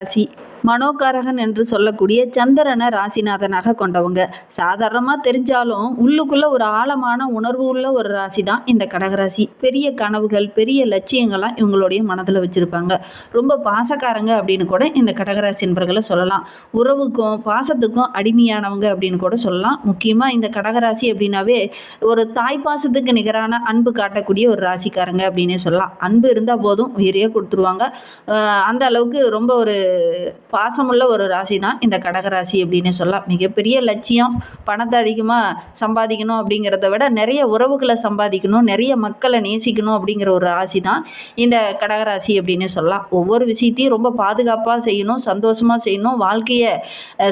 ராசி மனோகாரகன் என்று சொல்லக்கூடிய சந்திரனை ராசிநாதனாக கொண்டவங்க. சாதாரணமாக தெரிஞ்சாலும் உள்ளுக்குள்ள ஒரு ஆழமான உணர்வு உள்ள ஒரு ராசி தான் இந்த கடகராசி. பெரிய கனவுகள், பெரிய லட்சியங்கள்லாம் இவங்களுடைய மனதில் வச்சுருப்பாங்க. ரொம்ப பாசக்காரங்க அப்படின்னு கூட இந்த கடகராசி என்பர்களை சொல்லலாம். உறவுக்கும் பாசத்துக்கும் அடிமையானவங்க அப்படின்னு கூட சொல்லலாம். முக்கியமாக இந்த கடகராசி அப்படின்னாவே ஒரு தாய் பாசத்துக்கு நிகரான அன்பு காட்டக்கூடிய ஒரு ராசிக்காரங்க அப்படின்னே சொல்லலாம். அன்பு இருந்தால் போதும் உயிரையே கொடுத்துருவாங்க. அந்த அளவுக்கு ரொம்ப ஒரு பாசமுள்ள ஒரு ராசி தான் இந்த கடகராசி அப்படின்னு சொல்லலாம். மிகப்பெரிய லட்சியம் பணத்தை அதிகமாக சம்பாதிக்கணும் அப்படிங்கிறத விட நிறைய உறவுகளை சம்பாதிக்கணும், நிறைய மக்களை நேசிக்கணும் அப்படிங்கிற ஒரு ராசி தான் இந்த கடகராசி அப்படின்னு சொல்லலாம். ஒவ்வொரு விஷயத்தையும் ரொம்ப பாதுகாப்பாக செய்யணும், சந்தோஷமாக செய்யணும், வாழ்க்கையை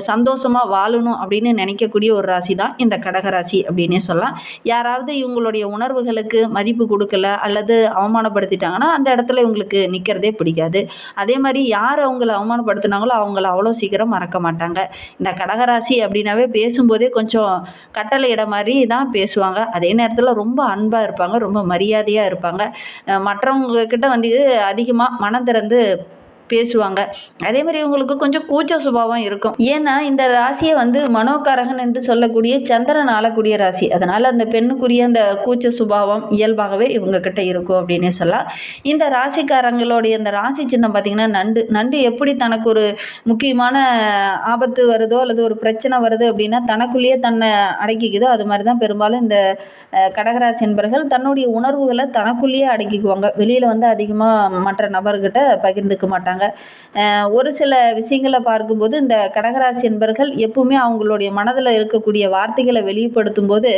சந்தோஷமாக வாழணும் அப்படின்னு நினைக்கக்கூடிய ஒரு ராசி தான் இந்த கடகராசி அப்படின்னே சொல்லலாம். யாராவது இவங்களுடைய உணர்வுகளுக்கு மதிப்பு கொடுக்கல அல்லது அவமானப்படுத்திட்டாங்கன்னா அந்த இடத்துல இவங்களுக்கு நிற்கிறதே பிடிக்காது. அதே மாதிரி யார் அவங்கள அவமானப்படுத்தினாங்களோ அவங்கள அவ்வளோ சீக்கிரம் மறக்க மாட்டாங்க. இந்த கடகராசி அப்படின்னாவே பேசும்போதே கொஞ்சம் கட்டளையிட மாதிரி தான் பேசுவாங்க. அதே நேரத்தில் ரொம்ப அன்பாக இருப்பாங்க, ரொம்ப மரியாதையாக இருப்பாங்க. மற்றவங்க கிட்ட வந்து அதிகமாக மனம் திறந்து பேசுவாங்க. அதே மாதிரி இவங்களுக்கு கொஞ்சம் கூச்ச சுபாவம் இருக்கும். ஏன்னா இந்த ராசியை வந்து மனோகாரகன் என்று சொல்லக்கூடிய சந்திரன் ஆளக்கூடிய ராசி. அதனால் அந்த பெண்ணுக்குரிய அந்த கூச்ச சுபாவம் இயல்பாகவே இவங்க கிட்ட இருக்கும் அப்படின்னே சொல்லலாம். இந்த ராசிக்காரங்களுடைய இந்த ராசி சின்னம் பார்த்திங்கன்னா நண்டு எப்படி தனக்கு ஒரு முக்கியமான ஆபத்து வருதோ அல்லது ஒரு பிரச்சனை வருது அப்படின்னா தனக்குள்ளேயே தன்னை அடக்கிக்குதோ, அது மாதிரி தான் பெரும்பாலும் இந்த கடகராசி என்பர்கள் தன்னுடைய உணர்வுகளை தனக்குள்ளேயே அடக்கிக்குவாங்க. வெளியில் வந்து அதிகமாக மற்ற நபர்கிட்ட பகிர்ந்துக்க மாட்டாங்க. ஒரு சில விஷயங்களை பார்க்கும்போது இந்த கடகராசி என்பர்கள் எப்பவுமே அவங்களுடைய மனதில் இருக்கக்கூடிய வார்த்தைகளை வெளிப்படுத்தும் போது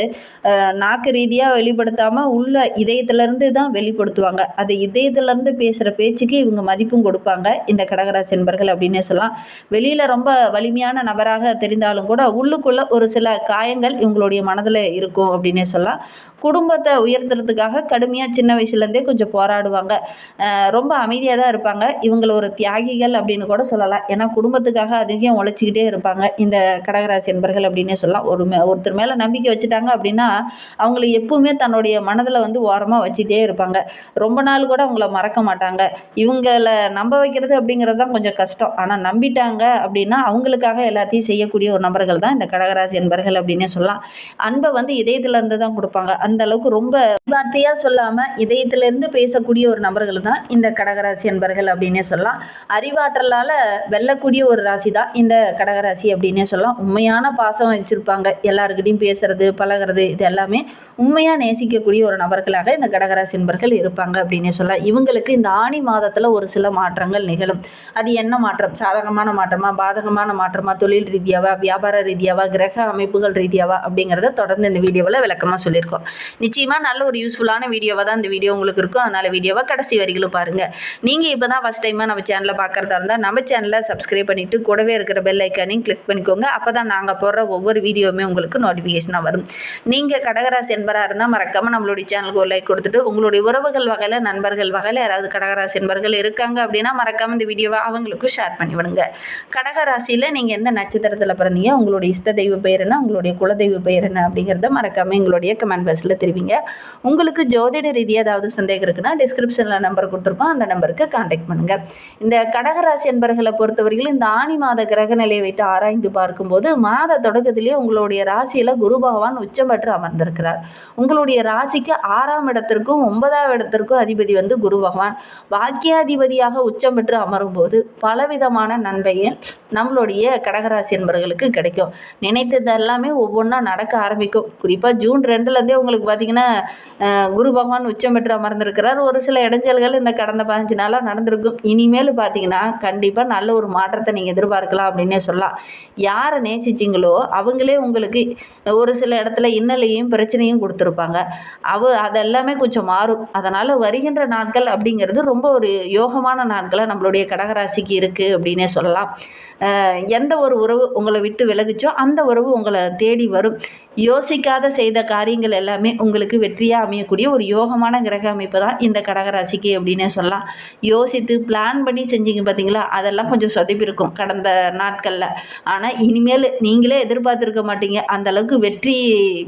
நாக்கு ரீதியாக வெளிப்படுத்தாமல் உள்ள இதயத்திலேருந்து தான் வெளிப்படுத்துவாங்க. அது இதயத்திலேருந்து பேசுகிற பேச்சுக்கு இவங்க மதிப்பும் கொடுப்பாங்க இந்த கடகராசி என்பர்கள் அப்படின்னே சொல்லலாம். வெளியில் ரொம்ப வலிமையான நபராக தெரிந்தாலும் கூட உள்ளுக்குள்ள ஒரு சில காயங்கள் இவங்களுடைய மனதில் இருக்கும் அப்படின்னே சொல்லலாம். குடும்பத்தை உயர்த்துறதுக்காக கடுமையாக சின்ன வயசுலேருந்தே கொஞ்சம் போராடுவாங்க. ரொம்ப அமைதியாக தான் இருப்பாங்க. இவங்களை ஒரு தியாகிகள் அப்படின்னு கூட சொல்லலாம். ஏன்னா குடும்பத்துக்காக அதிகம் உழைச்சிக்கிட்டே இருப்பாங்க இந்த கடகராசி என்பர்கள் அப்படின்னே சொல்லலாம். ஒருத்தர் மேலே நம்பிக்கை வச்சுட்டாங்க அப்படின்னா அவங்கள எப்பவுமே தன்னுடைய மனதில் வந்து ஓரமாக வச்சுட்டே இருப்பாங்க. ரொம்ப நாள் கூட அவங்கள மறக்க மாட்டாங்க. இவங்களை நம்ப வைக்கிறது அப்படிங்கிறது தான் கொஞ்சம் கஷ்டம். ஆனால் நம்பிட்டாங்க அப்படின்னா அவங்களுக்காக எல்லாத்தையும் செய்யக்கூடிய ஒரு நபர்கள் தான் இந்த கடகராசி என்பர்கள் அப்படின்னே சொல்லலாம். அன்பை வந்து இதயத்திலேருந்து தான் கொடுப்பாங்க. அந்த அளவுக்கு ரொம்ப வார்த்தையாக சொல்லாமல் இதயத்திலேருந்து பேசக்கூடிய ஒரு நபர்கள் தான் இந்த கடகராசி என்பர்கள் அப்படின்னே சொல்லலாம். அறிவாற்றலால் வெல்லக்கூடிய ஒரு ராசி தான் இந்த கடகராசி அப்படின்னே சொல்லலாம். உண்மையான பாசம் வச்சுருப்பாங்க. எல்லாருக்கிட்டையும் பேசுறது பழகிறது இது எல்லாமே உண்மையாக நேசிக்கக்கூடிய ஒரு நபர்களாக இந்த கடகராசி என்பர்கள் இருப்பாங்க அப்படின்னே சொல்லலாம். இவங்களுக்கு இந்த ஆணி மாதத்தில் ஒரு சில மாற்றங்கள் நிகழும். அது என்ன மாற்றம்? சாதகமான மாற்றமா, பாதகமான மாற்றமா, தொழில் ரீதியாவா, வியாபார ரீதியாவா, கிரக அமைப்புகள் ரீதியாவா அப்படிங்கிறத தொடர்ந்து இந்த வீடியோவில் விளக்கமாக சொல்லியிருக்கோம். நிச்சயமாக நல்ல ஒரு யூஸ்ஃபுல்லான வீடியோவாக தான் இந்த வீடியோ உங்களுக்கு இருக்கும். அதனால் வீடியோவை கடைசி வரைக்கும் பாருங்கள். நீங்கள் இப்போ தான் ஃபஸ்ட் டைமாக நம்ம சேனலை பார்க்குறதா இருந்தால் நம்ம சேனலை சப்ஸ்கிரைப் பண்ணிவிட்டு கூடவே இருக்கிற பெல் ஐக்கானையும் கிளிக் பண்ணிக்கோங்க. அப்போ தான் நாங்கள் போடுற ஒவ்வொரு வீடியோவுமே உங்களுக்கு நோட்டிஃபிகேஷனாக வரும். நீங்கள் கடகராசி என்பராக இருந்தால் மறக்காமல் நம்மளுடைய சேனலுக்கு ஒரு லைக் கொடுத்துட்டு உங்களுடைய உறவுகள் வகையில் நண்பர்கள் வகையில் யாராவது கடகராசி என்பர்கள் இருக்காங்க அப்படின்னா மறக்காமல் இந்த வீடியோவை அவங்களுக்கும் ஷேர் பண்ணி விடுங்க. கடகராசியில் நீங்கள் எந்த நட்சத்திரத்தில் பிறந்தீங்க, உங்களுடைய இஷ்ட தெய்வ பெயர் என்ன, உங்களுடைய குலதெய்வ பெயர் என்ன அப்படிங்கிறத மறக்காமல் எங்களுடைய கமெண்ட் பாக்ஸில் தெரிவிங்க. உங்களுக்கு ஜோதிட ரீதியாக ஏதாவது சந்தேகம் இருக்குன்னா டிஸ்கிரிப்ஷனில் நம்பர் கொடுத்துருக்கோம், அந்த நம்பருக்கு கான்டாக்ட் பண்ணுங்கள். இந்த கடகராசி என்பர்களை பொறுத்தவரையில் இந்த ஆணி மாத கிரக நிலையை வைத்து ஆராய்ந்து பார்க்கும்போது மாத தொடக்கத்திலேயே உங்களுடைய ராசியில் குரு பகவான் உச்சம் பெற்று அமர்ந்திருக்கிறார். உங்களுடைய ராசிக்கு 6ஆம் இடத்திற்கும் 9ஆம் இடத்திற்கும் அதிபதி வந்து குரு பகவான் பாக்கியாதிபதியாக உச்சம் பெற்று அமரும் போது பலவிதமான நன்மைகள் நம்மளுடைய கடகராசி என்பவர்களுக்கு கிடைக்கும். நினைத்தது எல்லாமே ஒவ்வொன்றா நடக்க ஆரம்பிக்கும். குறிப்பாக ஜூன் 2லேருந்தே உங்களுக்கு பார்த்திங்கன்னா குரு பகவான் உச்சம் பெற்று அமர்ந்திருக்கிறார். ஒரு சில இடைஞ்சல்கள் இந்த கடந்த 15 நாளாக நடந்திருக்கும். இனிமேல் பார்த்தீங்கன்னா கண்டிப்பாக நல்ல ஒரு மாற்றத்தை நீங்கள் எதிர்பார்க்கலாம் அப்படின்னே சொல்லலாம். யாரை நேசிச்சிங்களோ அவங்களே உங்களுக்கு ஒரு சில இடத்துல இன்னலையும் பிரச்சனையும் கொடுத்துருப்பாங்க. அதெல்லாமே கொஞ்சம் மாறும். அதனால் வருகின்ற நாட்கள் அப்படிங்கிறது ரொம்ப ஒரு யோகமான நாட்களாக நம்மளுடைய கடகராசிக்கு இருக்குது அப்படின்னே சொல்லலாம். எந்த ஒரு உறவு உங்களை விட்டு விலகுச்சோ அந்த உறவு உங்களை தேடி வரும். யோசிக்காத செய்த காரியங்கள் எல்லாமே எல்லாமே உங்களுக்கு வெற்றியாக அமையக்கூடிய ஒரு யோகமான கிரக அமைப்பு தான் இந்த கடகராசிக்கு அப்படின்னே சொல்லலாம். யோசித்து பிளான் பண்ணி செஞ்சீங்க பார்த்தீங்களா, அதெல்லாம் கொஞ்சம் சொதப்பியிருக்கும் கடந்த நாட்களில். ஆனால் இனிமேல் நீங்களே எதிர்பார்த்துருக்க மாட்டீங்க, அந்த அளவுக்கு வெற்றி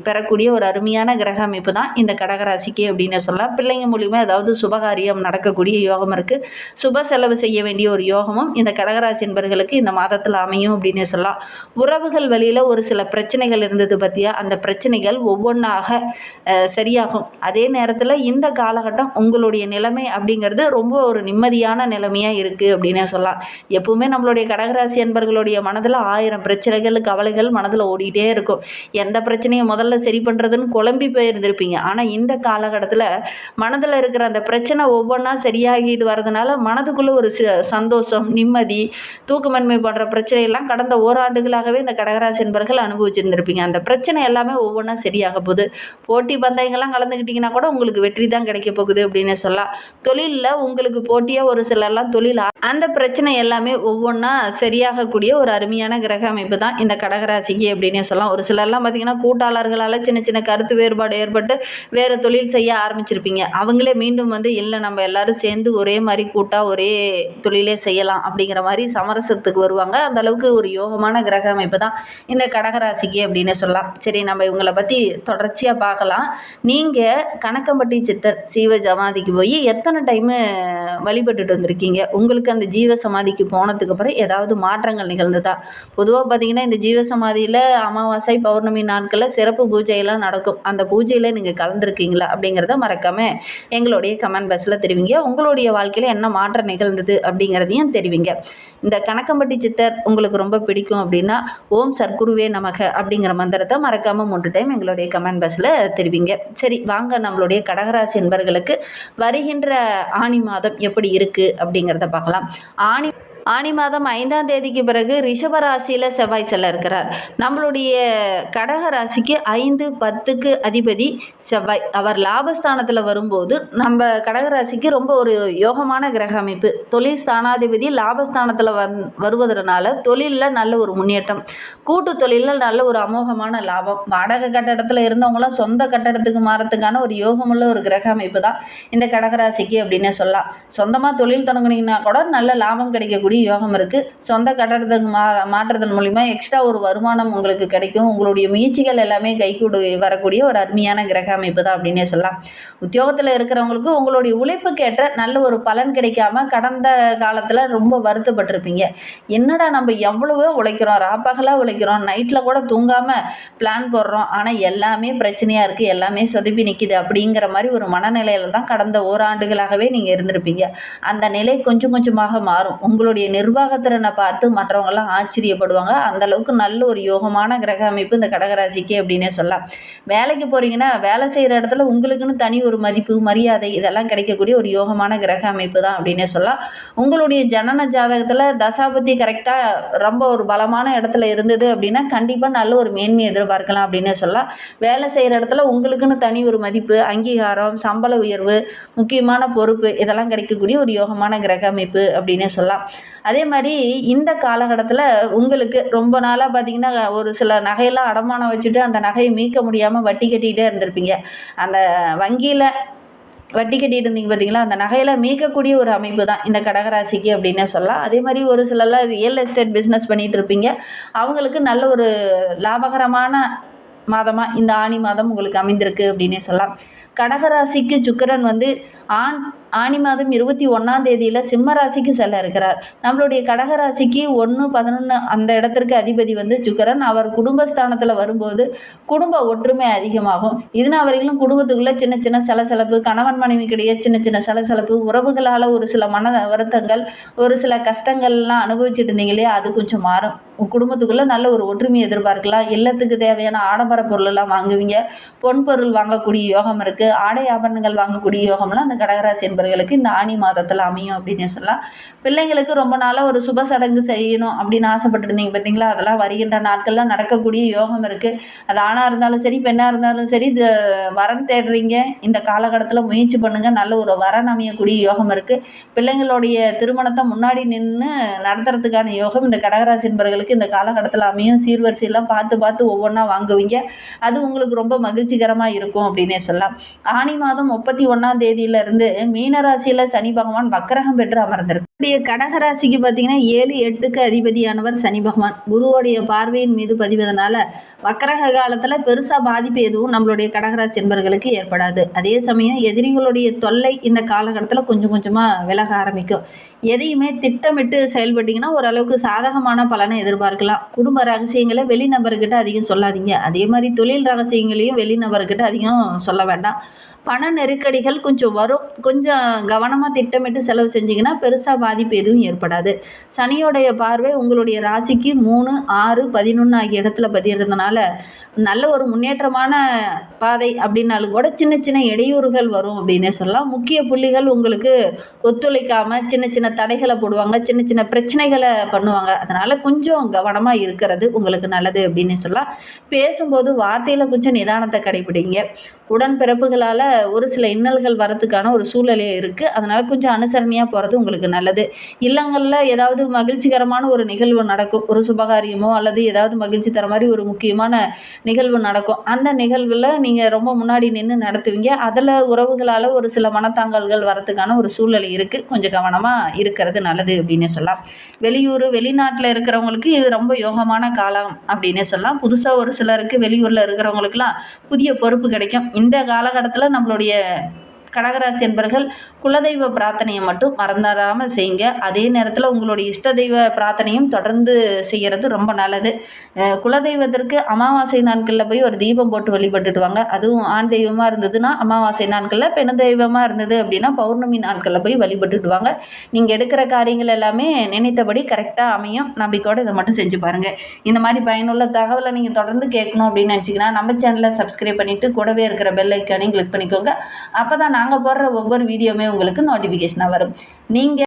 பெறக்கூடிய ஒரு அருமையான கிரக அமைப்பு தான் இந்த கடகராசிக்கு அப்படின்னு சொல்லலாம். பிள்ளைங்க மூலிமா ஏதாவது சுபகாரியம் நடக்கக்கூடிய யோகம் இருக்குது. சுப செலவு செய்ய வேண்டிய ஒரு யோகமும் இந்த கடகராசி என்பவர்களுக்கு இந்த மாதத்தில் அமையும் அப்படின்னு சொல்லலாம். உறவுகள் வழியில் ஒரு சில பிரச்சனைகள் இருந்தது பற்றியா, அந்த பிரச்சனைகள் ஒவ்வொன்றாக சரியாகும். அதே நேரத்தில் இந்த காலகட்டம் உங்களுடைய நிலைமை அப்படிங்கிறது ரொம்ப ஒரு நிம்மதியான நிலைமையாக இருக்குது அப்படின்னே சொல்லலாம். எப்பவுமே நம்மளுடைய கடகராசி என்பவர்களுடைய மனதில் 1000 பிரச்சனைகள் கவலைகள் மனதில் ஓடிட்டே இருக்கும். எந்த பிரச்சனையை முதல்ல சரி பண்ணுறதுன்னு குழம்பி போயிருந்திருப்பீங்க. ஆனால் இந்த காலகட்டத்தில் மனதில் இருக்கிற அந்த பிரச்சனை ஒவ்வொன்றா சரியாகிட்டு வரதுனால மனதுக்குள்ளே ஒரு சந்தோஷம், நிம்மதி, தூக்கமின்மை போன்ற பிரச்சனையெல்லாம் கடந்த ஓராண்டுகளாகவே இந்த கடகராசி என்பவர்கள் அனுபவிச்சிருந்திருப்பீங்க. அந்த பிரச்சனை எல்லாமே ஒவ்வொன்றா சரியாக போகுது. போட்டி பந்தயங்கள்லாம் கலந்துக்கிட்டிங்கன்னா கூட உங்களுக்கு வெற்றி தான் கிடைக்க போகுது அப்படின்னு சொல்லலாம். தொழிலில் உங்களுக்கு போட்டியாக ஒரு சிலர்லாம் தொழில் அந்த பிரச்சனை எல்லாமே ஒவ்வொன்றா சரியாகக்கூடிய ஒரு அருமையான கிரக அமைப்பு தான் இந்த கடகராசிக்கு அப்படின்னே சொல்லலாம். ஒரு சிலர்லாம் பார்த்திங்கன்னா கூட்டாளர்களால் சின்ன சின்ன கருத்து வேறுபாடு ஏற்பட்டு வேறு தொழில் செய்ய ஆரம்பிச்சிருப்பீங்க. அவங்களே மீண்டும் இல்லை நம்ம எல்லாரும் சேர்ந்து ஒரே மாதிரி கூட்டாக ஒரே தொழிலே செய்யலாம் அப்படிங்கிற மாதிரி சமரசத்துக்கு வருவாங்க. அந்த அளவுக்கு ஒரு யோகமான கிரக அமைப்பு தான் இந்த கடகராசிக்கு அப்படின்னு சொல்லலாம். சரி, நம்ம இவங்களை பற்றி தொடர்ச்சியாக பார்க்கலாம். நீங்கள் கணக்கம்பட்டி சித்தர் சீவ சமாதிக்கு போய் எத்தனை டைமு வழிபட்டுட்டு வந்திருக்கீங்க? உங்களுக்கு அந்த ஜீவ சமாதிக்கு போனதுக்கு அப்புறம் ஏதாவது மாற்றங்கள் நிகழ்ந்ததா? பொதுவாக பார்த்தீங்கன்னா இந்த ஜீவ சமாதியில் அமாவாசை பௌர்ணமி நாட்களில் சிறப்பு பூஜையெல்லாம் நடக்கும். அந்த பூஜையில் நீங்கள் கலந்துருக்கீங்களா அப்படிங்கிறத மறக்காமல் எங்களுடைய கமெண்ட் பாக்ஸில் தெரிவிங்க. உங்களுடைய வாழ்க்கையில் என்ன மாற்றம் நிகழ்ந்தது அப்படிங்கிறதையும் தெரிவிங்க. இந்த கணக்கம்பட்டி சித்தர் உங்களுக்கு ரொம்ப பிடிக்கும் அப்படின்னா ஓம் சர்க்குருவே நமக அப்படிங்கிற மந்திரத்தை மறக்காமல் 3 டைம் எங்களுடைய கமெண்ட் பாக்ஸில் தெரிவிங்க. சரி, வாங்க நம்மளுடைய கடகராசி என்பவர்களுக்கு வருகின்ற ஆனி மாதம் எப்படி இருக்குது அப்படிங்கிறத பார்க்கலாம். ஆனி மாதம் 5ஆம் தேதிக்கு பிறகு ரிஷபராசியில் செவ்வாய் செல்ல இருக்கிறார். நம்மளுடைய கடக ராசிக்கு 5, 10க்கு அதிபதி செவ்வாய். அவர் லாபஸ்தானத்தில் வரும்போது நம்ம கடகராசிக்கு ரொம்ப ஒரு யோகமான கிரக அமைப்பு. தொழில் ஸ்தானாதிபதி லாபஸ்தானத்தில் வருவதனால தொழிலில் நல்ல ஒரு முன்னேற்றம், கூட்டு தொழிலில் நல்ல ஒரு அமோகமான லாபம். வாடகை கட்டடத்தில் இருந்தவங்களாம் சொந்த கட்டடத்துக்கு மாறத்துக்கான ஒரு யோகமுள்ள ஒரு கிரக அமைப்பு தான் இந்த கடகராசிக்கு அப்படின்னே சொல்லலாம். சொந்தமாக தொழில் தொடங்குனீங்கன்னா கூட நல்ல லாபம் கிடைக்கக்கூடிய யோகம் இருக்குது. சொந்த கட்டடத்துக்கு மாற்றுறதன் மூலிமா எக்ஸ்ட்ரா ஒரு வருமானம் உங்களுக்கு கிடைக்கும். உங்களுடைய முயற்சிகள் எல்லாமே கைகூடு வரக்கூடிய ஒரு அருமையான கிரக அமைப்பு தான் அப்படின்னே சொல்லலாம். உத்தியோகத்தில் இருக்கிறவங்களுக்கு உங்களுடைய உழைப்புக்கேற்ற நல்ல ஒரு பலன் கிடைக்காம கடந்த காலத்தில் ரொம்ப வருத்தப்பட்டிருப்பீங்க. என்னடா நம்ம எவ்வளவோ உழைக்கிறோம், ராப்பகலாக உழைக்கிறோம், நைட்டில் கூட தூங்காமல் பிளான் போடுறோம், ஆனால் எல்லாமே பிரச்சனையாக இருக்குது, எல்லாமே சொதப்பி நிற்கிது அப்படிங்கிற மாதிரி ஒரு மனநிலையில் தான் கடந்த ஓராண்டுகளாகவே நீங்கள் இருந்திருப்பீங்க. அந்த நிலை கொஞ்சம் கொஞ்சமாக மாறும். உங்களுடைய நிர்வாகத்திறனை பார்த்து மற்றவங்கெல்லாம் ஆச்சரியப்படுவாங்க. அந்த அளவுக்கு நல்ல ஒரு யோகமான கிரக அமைப்பு இந்த கடகராசிக்கு அப்படின்னே சொல்லலாம். வேலைக்கு போகிறீங்கன்னா வேலை செய்கிற இடத்துல உங்களுக்குன்னு தனி ஒரு மதிப்பு, மரியாதை இதெல்லாம் கிடைக்கக்கூடிய ஒரு யோகமான கிரக அமைப்பு தான் அப்படின்னே சொல்லலாம். உங்களுடைய ஜனன ஜாதகத்தில் தசாபதி கரெக்டாக ரொம்ப ஒரு பலமான இடத்துல இருந்தது அப்படின்னா கண்டிப்பாக நல்ல ஒரு மேன்மையை எதிர்பார்க்கலாம் அப்படின்னே சொல்லலாம். வேலை செய்கிற இடத்துல உங்களுக்குன்னு தனி ஒரு மதிப்பு, அங்கீகாரம், சம்பள உயர்வு, முக்கியமான பொறுப்பு இதெல்லாம் கிடைக்கக்கூடிய ஒரு யோகமான கிரக அமைப்பு அப்படின்னே சொல்லலாம். அதே மாதிரி இந்த காலகட்டத்தில் உங்களுக்கு ரொம்ப நாளாக பார்த்திங்கன்னா ஒரு சில நகையெல்லாம் அடமானம் வச்சுட்டு அந்த நகையை மீட்க முடியாமல் வட்டி கட்டிகிட்டே இருந்திருப்பீங்க. அந்த வங்கியில் வட்டி கட்டிட்டு இருந்தீங்க பார்த்தீங்களா, அந்த நகையெல்லாம் மீட்கக்கூடிய ஒரு அமைப்பு தான் இந்த கடகராசிக்கு அப்படின்னே சொல்லலாம். அதே மாதிரி ஒரு சிலர்லாம் ரியல் எஸ்டேட் பிஸ்னஸ் பண்ணிகிட்டு இருப்பீங்க. அவங்களுக்கு நல்ல ஒரு லாபகரமான மாதமாக இந்த ஆனி மாதம் உங்களுக்கு அமைந்திருக்கு அப்படின்னே சொல்லலாம். கடகராசிக்கு சுக்கிரன் ஆனி மாதம் 21ஆம் தேதியில் சிம்ம ராசிக்கு செல்ல இருக்கிறார். நம்மளுடைய கடகராசிக்கு 1, 11 அந்த இடத்திற்கு அதிபதி சுக்கிரன். அவர் குடும்பஸ்தானத்தில் வரும்போது குடும்ப ஒற்றுமை அதிகமாகும். இதனால் வரையிலும் குடும்பத்துக்குள்ளே சின்ன சின்ன சலசலப்பு, கணவன் மனைவிக்கிடையே சின்ன சின்ன சலசலப்பு, உறவுகளால் ஒரு சில மன வருத்தங்கள், ஒரு சில கஷ்டங்கள்லாம் அனுபவிச்சுட்டு இருந்தீங்க இல்லையா, அது கொஞ்சம் மாறும். குடும்பத்துக்குள்ளே நல்ல ஒரு ஒற்றுமையை எதிர்பார்க்கலாம். இல்லத்துக்கு தேவையான ஆடம்பர பொருளெல்லாம் வாங்குவீங்க. பொன் பொருள் வாங்கக்கூடிய யோகம் இருக்குது. ஆடை ஆபரணங்கள் வாங்கக்கூடிய யோகம்லாம் அந்த கடகராசி என்பவர்களுக்கு இந்த ஆனி மாதத்தில் அமையும் அப்படின்னு சொல்லலாம். பிள்ளைங்களுக்கு ரொம்ப நாளாக ஒரு சுப சடங்கு செய்யணும் அப்படின்னு ஆசைப்பட்டுருந்தீங்க பார்த்தீங்களா, அதெல்லாம் வருகின்ற நாட்கள்லாம் நடக்கக்கூடிய யோகம் இருக்குது. அது ஆணாக இருந்தாலும் சரி, பெண்ணாக இருந்தாலும் சரி, இது வரன் தேடுறீங்க, இந்த காலகட்டத்தில் முயற்சி பண்ணுங்கள். நல்ல ஒரு வரன் அமையக்கூடிய யோகம் இருக்குது. பிள்ளைங்களுடைய திருமணத்தை முன்னாடி நின்று நடத்துறதுக்கான யோகம் இந்த கடகராசி என்பவர்களுக்கு உங்களுக்கு இந்த காலகட்டத்தில் அமையும். சீர்வரிசையெல்லாம் பார்த்து பார்த்து ஒவ்வொன்றா வாங்குவீங்க. அது உங்களுக்கு ரொம்ப மகிழ்ச்சிகரமாக இருக்கும் அப்படின்னே சொல்லலாம். ஆனி மாதம் 31ஆம் தேதியிலிருந்து மீனராசியில் சனி பகவான் வக்கரகம் பெற்று அமர்ந்திருக்கு. கடகராசிக்கு பார்த்தீங்கன்னா 7, 8க்கு அதிபதியானவர் சனி பகவான் குருவோடைய பார்வையின் மீது பதிவதனால வக்கரக காலத்தில் பெருசாக பாதிப்பு எதுவும் நம்மளுடைய கடகராசி என்பவர்களுக்கு ஏற்படாது. அதே சமயம் எதிரிகளுடைய தொல்லை இந்த காலகட்டத்தில் கொஞ்சம் கொஞ்சமாக விலக ஆரம்பிக்கும். எதையுமே திட்டமிட்டு செயல்பட்டீங்கன்னா ஓரளவுக்கு சாதகமான பலனை எதிர்பார்க்கலாம். குடும்ப ரகசியங்களை வெளிநபர்கிட்ட அதிகம் சொல்லாதீங்க. அதே மாதிரி தொழில் ரகசியங்களையும் வெளிநபர்கிட்ட அதிகம் சொல்ல வேண்டாம். பண நெருக்கடிகள் கொஞ்சம் வரும். கொஞ்சம் கவனமாக திட்டமிட்டு செலவு செஞ்சிங்கன்னா பெருசாக பாதிப்பு எதுவும் ஏற்படாது. சனியோடைய பார்வை உங்களுடைய ராசிக்கு 3, 6, 11 ஆகிய இடத்துல பதிகிறதுனால நல்ல ஒரு முன்னேற்றமான பாதை அப்படின்னாலும் கூட சின்ன சின்ன இடையூறுகள் வரும் அப்படின்னே சொல்லலாம். முக்கிய புள்ளிகள் உங்களுக்கு ஒத்துழைக்காமல் சின்ன சின்ன தடைகளை போடுவாங்க, சின்ன சின்ன பிரச்சனைகளை பண்ணுவாங்க. அதனால் கொஞ்சம் கவனமாக இருக்கிறது உங்களுக்கு நல்லது அப்படின்னு சொல்லலாம். பேசும்போது வார்த்தையில் கொஞ்சம் நிதானத்தை கடைபிடிங்க. உடன்பிறப்புகளால் ஒரு சில இன்னல்கள் வரத்துக்கான ஒரு சூழ்நிலை இருக்குது. அதனால் கொஞ்சம் அனுசரணையாக போகிறது உங்களுக்கு நல்லது. இல்லங்களில் ஏதாவது மகிழ்ச்சிகரமான ஒரு நிகழ்வு நடக்கும். ஒரு சுபகாரியமோ அல்லது ஏதாவது மகிழ்ச்சி தர மாதிரி ஒரு முக்கியமான நிகழ்வு நடக்கும். அந்த நிகழ்வில் நீங்கள் ரொம்ப முன்னாடி நின்று நடத்துவீங்க. அதில் உறவுகளால் ஒரு சில மனத்தாங்கல்கள் வரத்துக்கான ஒரு சூழ்நிலை இருக்குது. கொஞ்சம் கவனமாக இருக்கிறது நல்லது அப்படின்னு சொல்லலாம். வெளியூர் வெளிநாட்டில் இருக்கிறவங்களுக்கு இது ரொம்ப யோகமான காலம் அப்படின்னே சொல்லலாம். புதுசாக ஒரு சிலருக்கு வெளியூரில் இருக்கிறவங்களுக்குலாம் புதிய பொறுப்பு கிடைக்கும். இந்த காலகட்டத்தில் நம்மளுடைய கடகராசி என்பர்கள் குலதெய்வ பிரார்த்தனையை மட்டும் மறந்துடாமல் செய்யுங்க. அதே நேரத்தில் உங்களுடைய இஷ்ட தெய்வ பிரார்த்தனையும் தொடர்ந்து செய்கிறது ரொம்ப நல்லது. குலதெய்வத்திற்கு அமாவாசை நாட்களில் போய் ஒரு தீபம் போட்டு வழிபட்டுட்டு வாங்க. அதுவும் ஆண் தெய்வமாக இருந்ததுன்னா அமாவாசை நாட்களில், பெண் தெய்வமாக இருந்தது அப்படின்னா பௌர்ணமி நாட்களில் போய் வழிபட்டுட்டு வாங்க. நீங்கள் எடுக்கிற காரியங்கள் எல்லாமே நினைத்தபடி கரெக்டாக அமையும். நம்பிக்கையோடு இதை மட்டும் செஞ்சு பாருங்கள். இந்த மாதிரி பயனுள்ள தகவலை நீங்கள் தொடர்ந்து கேட்கணும் அப்படின்னு நினச்சிங்கன்னா நம்ம சேனலை சப்ஸ்கிரைப் பண்ணிவிட்டு கூடவே இருக்கிற பெல் ஐக்கானையும் கிளிக் பண்ணிக்கோங்க. அப்போ தான் நாங்கள் போடுற ஒவ்வொரு வீடியோவுமே உங்களுக்கு நோட்டிஃபிகேஷனாக வரும். நீங்கள்